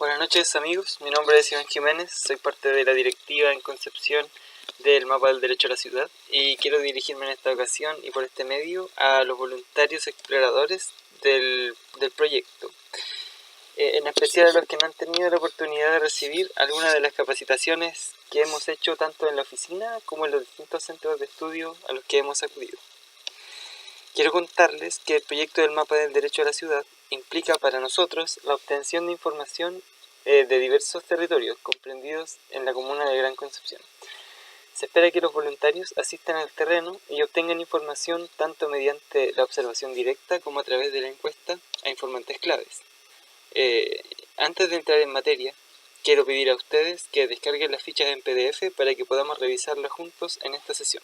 Buenas noches amigos, mi nombre es Iván Jiménez, soy parte de la directiva en concepción del mapa del derecho a la ciudad y quiero dirigirme en esta ocasión y por este medio a los voluntarios exploradores del proyecto, en especial a los que no han tenido la oportunidad de recibir alguna de las capacitaciones que hemos hecho tanto en la oficina como en los distintos centros de estudio a los que hemos acudido. Quiero contarles que el proyecto del mapa del derecho a la ciudad implica para nosotros la obtención de información de diversos territorios comprendidos en la comuna de Gran Concepción. Se espera que los voluntarios asistan al terreno y obtengan información tanto mediante la observación directa como a través de la encuesta a informantes claves. Antes de entrar en materia, quiero pedir a ustedes que descarguen las fichas en PDF para que podamos revisarlas juntos en esta sesión.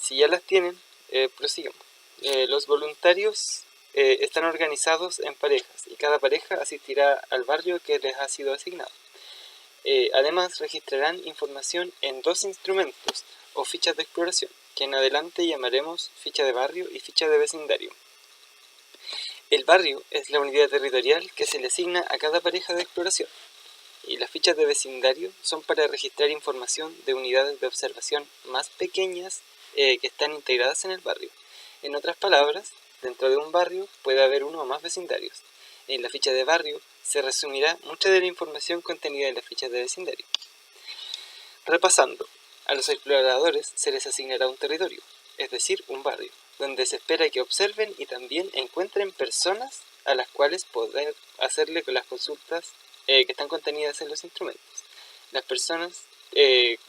Si ya las tienen, prosigamos. Los voluntarios están organizados en parejas y cada pareja asistirá al barrio que les ha sido asignado. Además, registrarán información en dos instrumentos o fichas de exploración, que en adelante llamaremos ficha de barrio y ficha de vecindario. El barrio es la unidad territorial que se le asigna a cada pareja de exploración, y las fichas de vecindario son para registrar información de unidades de observación más pequeñas que están integradas en el barrio. En otras palabras, dentro de un barrio puede haber uno o más vecindarios. En la ficha de barrio se resumirá mucha de la información contenida en las fichas de vecindario. Repasando, a los exploradores se les asignará un territorio, es decir, un barrio, donde se espera que observen y también encuentren personas a las cuales poder hacerle con las consultas que están contenidas en los instrumentos. Las personas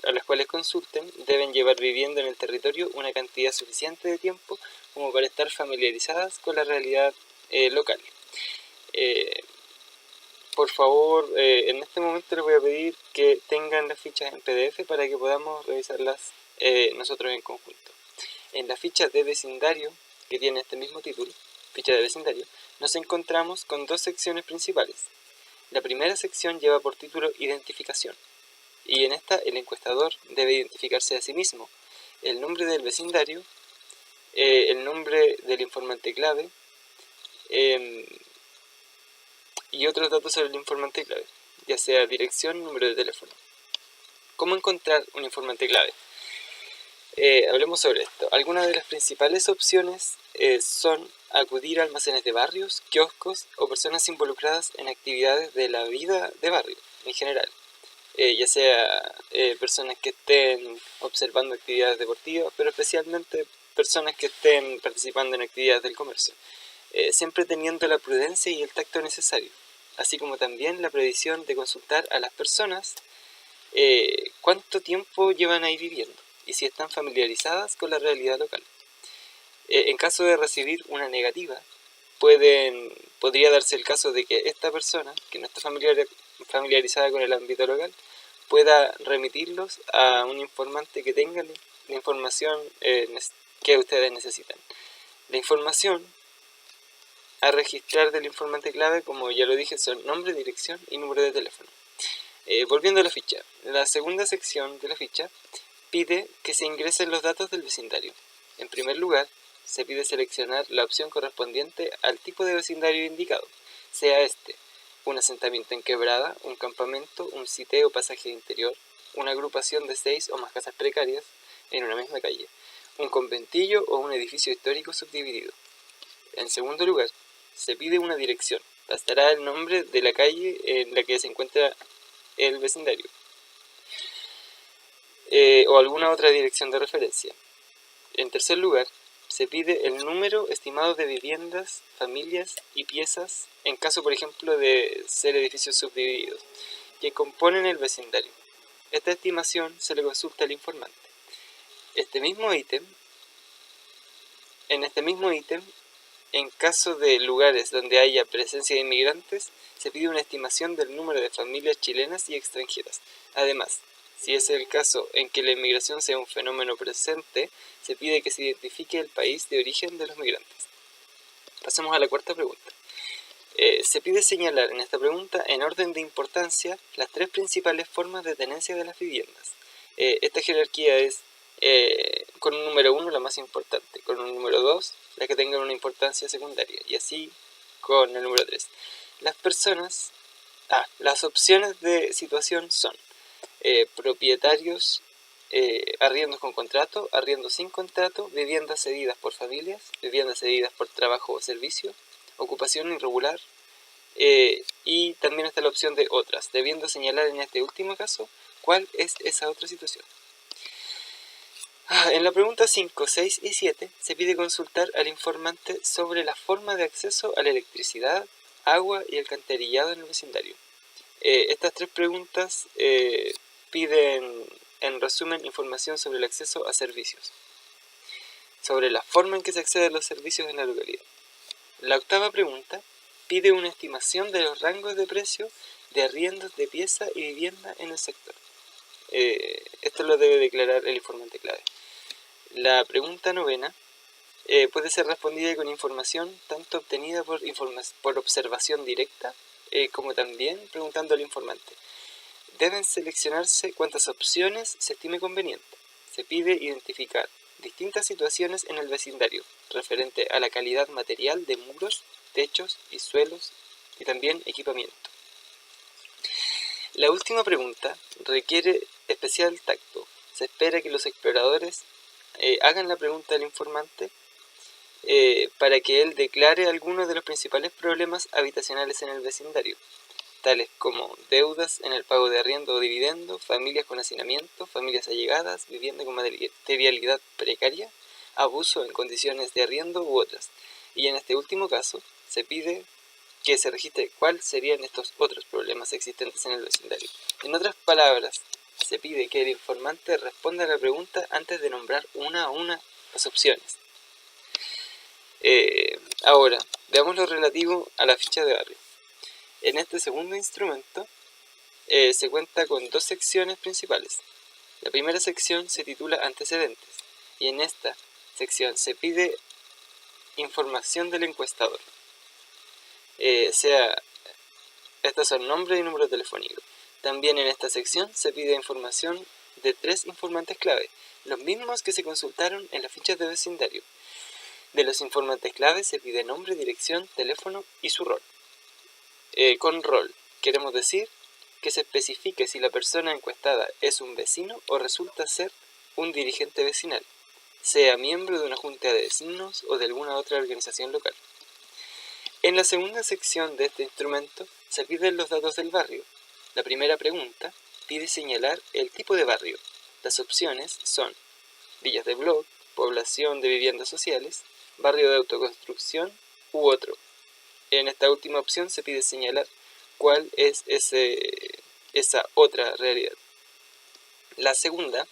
a las cuales consulten deben llevar viviendo en el territorio una cantidad suficiente de tiempo como para estar familiarizadas con la realidad local. Por favor, en este momento les voy a pedir que tengan las fichas en PDF para que podamos revisarlas nosotros en conjunto. En la ficha de vecindario, que tiene este mismo título, ficha de vecindario, nos encontramos con dos secciones principales. La primera sección lleva por título Identificación, y en esta el encuestador debe identificarse a sí mismo, el nombre del vecindario, el nombre del informante clave y otros datos sobre el informante clave, ya sea dirección, número de teléfono. ¿Cómo encontrar un informante clave? Hablemos sobre esto. Algunas de las principales opciones son acudir a almacenes de barrios, kioscos o personas involucradas en actividades de la vida de barrio en general, ya sea personas que estén observando actividades deportivas, pero especialmente personas que estén participando en actividades del comercio, siempre teniendo la prudencia y el tacto necesario, así como también la previsión de consultar a las personas cuánto tiempo llevan ahí viviendo y si están familiarizadas con la realidad local. En caso de recibir una negativa, podría darse el caso de que esta persona, que no está familiarizada con el ámbito local, pueda remitirlos a un informante que tenga la información que ustedes necesitan. La información a registrar del informante clave, como ya lo dije, son nombre, dirección y número de teléfono. Volviendo a la ficha, la segunda sección de la ficha pide que se ingresen los datos del vecindario. En primer lugar, se pide seleccionar la opción correspondiente al tipo de vecindario indicado, sea este un asentamiento en quebrada, un campamento, un sitio o pasaje interior, una agrupación de 6 o más casas precarias en una misma calle, un conventillo o un edificio histórico subdividido. En segundo lugar, se pide una dirección, bastará el nombre de la calle en la que se encuentra el vecindario, o alguna otra dirección de referencia. En tercer lugar, se pide el número estimado de viviendas, familias y piezas, en caso por ejemplo de ser edificios subdivididos, que componen el vecindario. Esta estimación se le consulta al informante. En este mismo ítem, en caso de lugares donde haya presencia de inmigrantes, se pide una estimación del número de familias chilenas y extranjeras. Además, si es el caso en que la inmigración sea un fenómeno presente, se pide que se identifique el país de origen de los migrantes. Pasemos a la cuarta pregunta. Se pide señalar en esta pregunta, en orden de importancia, las tres principales formas de tenencia de las viviendas. Esta jerarquía es con un número 1 la más importante, con un número 2 la que tenga una importancia secundaria, y así con el número 3. Las opciones de situación son propietarios, arriendos con contrato, arriendos sin contrato, viviendas cedidas por familias, viviendas cedidas por trabajo o servicio, ocupación irregular, y también está la opción de otras, debiendo señalar en este último caso cuál es esa otra situación. En la pregunta 5, 6 y 7 se pide consultar al informante sobre la forma de acceso a la electricidad, agua y alcantarillado en el vecindario. Estas tres preguntas piden, en resumen, información sobre el acceso a servicios, sobre la forma en que se accede a los servicios en la localidad. La octava pregunta pide una estimación de los rangos de precio de arriendos de pieza y vivienda en el sector. Esto lo debe declarar el informante clave. La pregunta novena puede ser respondida con información tanto obtenida por observación directa como también preguntando al informante. Deben seleccionarse cuantas opciones se estime conveniente. Se pide identificar distintas situaciones en el vecindario referente a la calidad material de muros, techos y suelos y también equipamiento. La última pregunta requiere especial tacto. Se espera que los exploradores hagan la pregunta al informante para que él declare algunos de los principales problemas habitacionales en el vecindario, tales como deudas en el pago de arriendo o dividendo, familias con hacinamiento, familias allegadas, vivienda con materialidad precaria, abuso en condiciones de arriendo u otras. Y en este último caso, se pide que se registre cuáles serían estos otros problemas existentes en el vecindario. En otras palabras, se pide que el informante responda a la pregunta antes de nombrar una a una las opciones. Ahora, veamos lo relativo a la ficha de barrio. En este segundo instrumento se cuenta con dos secciones principales. La primera sección se titula Antecedentes y en esta sección se pide información del encuestador. Estos son nombre y número telefónico. También en esta sección se pide información de tres informantes clave, los mismos que se consultaron en las fichas de vecindario. De los informantes clave se pide nombre, dirección, teléfono y su rol. Con rol queremos decir que se especifique si la persona encuestada es un vecino o resulta ser un dirigente vecinal, sea miembro de una junta de vecinos o de alguna otra organización local. En la segunda sección de este instrumento se piden los datos del barrio. La primera pregunta pide señalar el tipo de barrio. Las opciones son villas de bloc, población de viviendas sociales, barrio de autoconstrucción u otro. En esta última opción se pide señalar cuál es esa otra realidad. La segunda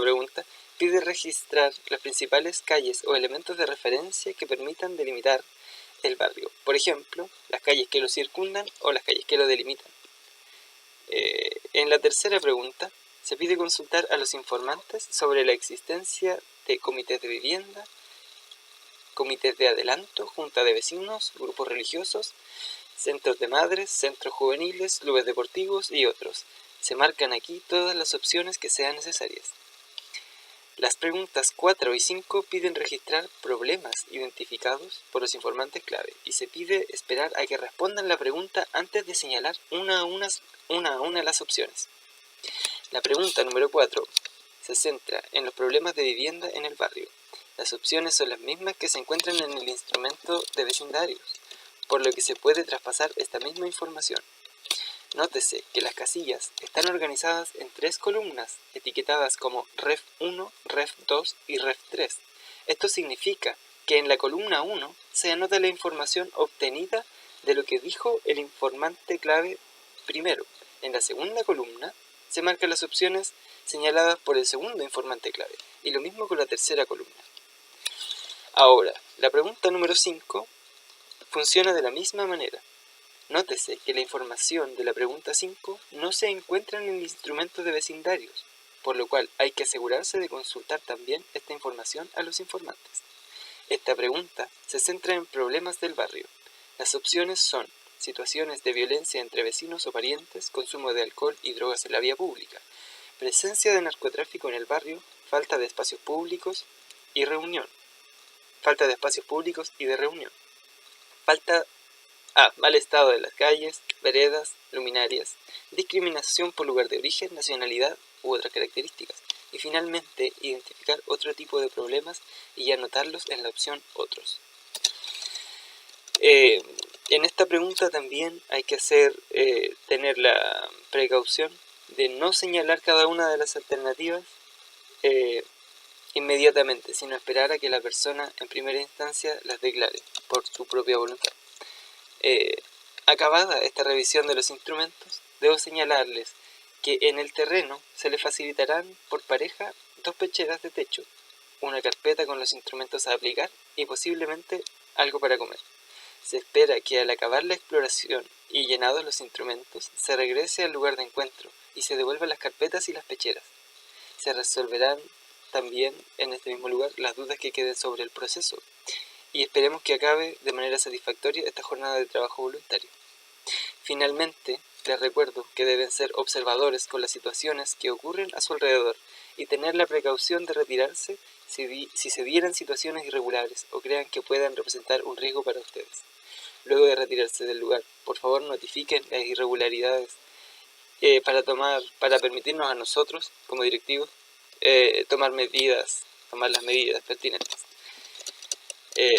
pregunta pide registrar las principales calles o elementos de referencia que permitan delimitar el barrio. Por ejemplo, las calles que lo circundan o las calles que lo delimitan. En la tercera pregunta se pide consultar a los informantes sobre la existencia de comités de vivienda, comités de adelanto, junta de vecinos, grupos religiosos, centros de madres, centros juveniles, clubes deportivos y otros. Se marcan aquí todas las opciones que sean necesarias. Las preguntas 4 y 5 piden registrar problemas identificados por los informantes clave y se pide esperar a que respondan la pregunta antes de señalar una a una las opciones. La pregunta número 4 se centra en los problemas de vivienda en el barrio. Las opciones son las mismas que se encuentran en el instrumento de vecindarios, por lo que se puede traspasar esta misma información. Nótese que las casillas están organizadas en tres columnas, etiquetadas como Ref 1, Ref 2 y Ref 3. Esto significa que en la columna 1 se anota la información obtenida de lo que dijo el informante clave primero. En la segunda columna se marcan las opciones señaladas por el segundo informante clave, y lo mismo con la tercera columna. Ahora, la pregunta número 5 funciona de la misma manera. Nótese que la información de la pregunta 5 no se encuentra en el instrumento de vecindarios, por lo cual hay que asegurarse de consultar también esta información a los informantes. Esta pregunta se centra en problemas del barrio. Las opciones son situaciones de violencia entre vecinos o parientes, consumo de alcohol y drogas en la vía pública, presencia de narcotráfico en el barrio, falta de espacios públicos y de reunión, falta A. Mal estado de las calles, veredas, luminarias, discriminación por lugar de origen, nacionalidad u otras características. Y finalmente, identificar otro tipo de problemas y anotarlos en la opción Otros. En esta pregunta también hay que tener la precaución de no señalar cada una de las alternativas inmediatamente, sino esperar a que la persona en primera instancia las declare por su propia voluntad. Acabada esta revisión de los instrumentos, debo señalarles que en el terreno se les facilitarán por pareja 2 pecheras de techo, una carpeta con los instrumentos a aplicar y posiblemente algo para comer. Se espera que al acabar la exploración y llenados los instrumentos, se regrese al lugar de encuentro y se devuelvan las carpetas y las pecheras. Se resolverán también en este mismo lugar las dudas que queden sobre el proceso y esperemos que acabe de manera satisfactoria esta jornada de trabajo voluntario. Finalmente, les recuerdo que deben ser observadores con las situaciones que ocurren a su alrededor y tener la precaución de retirarse si se vieran situaciones irregulares o crean que puedan representar un riesgo para ustedes. Luego de retirarse del lugar, por favor notifiquen las irregularidades para permitirnos a nosotros, como directivos, tomar las medidas pertinentes.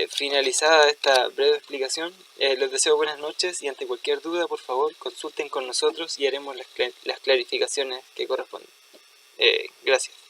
Finalizada esta breve explicación, les deseo buenas noches y ante cualquier duda, por favor, consulten con nosotros y haremos las clarificaciones que corresponden. Gracias.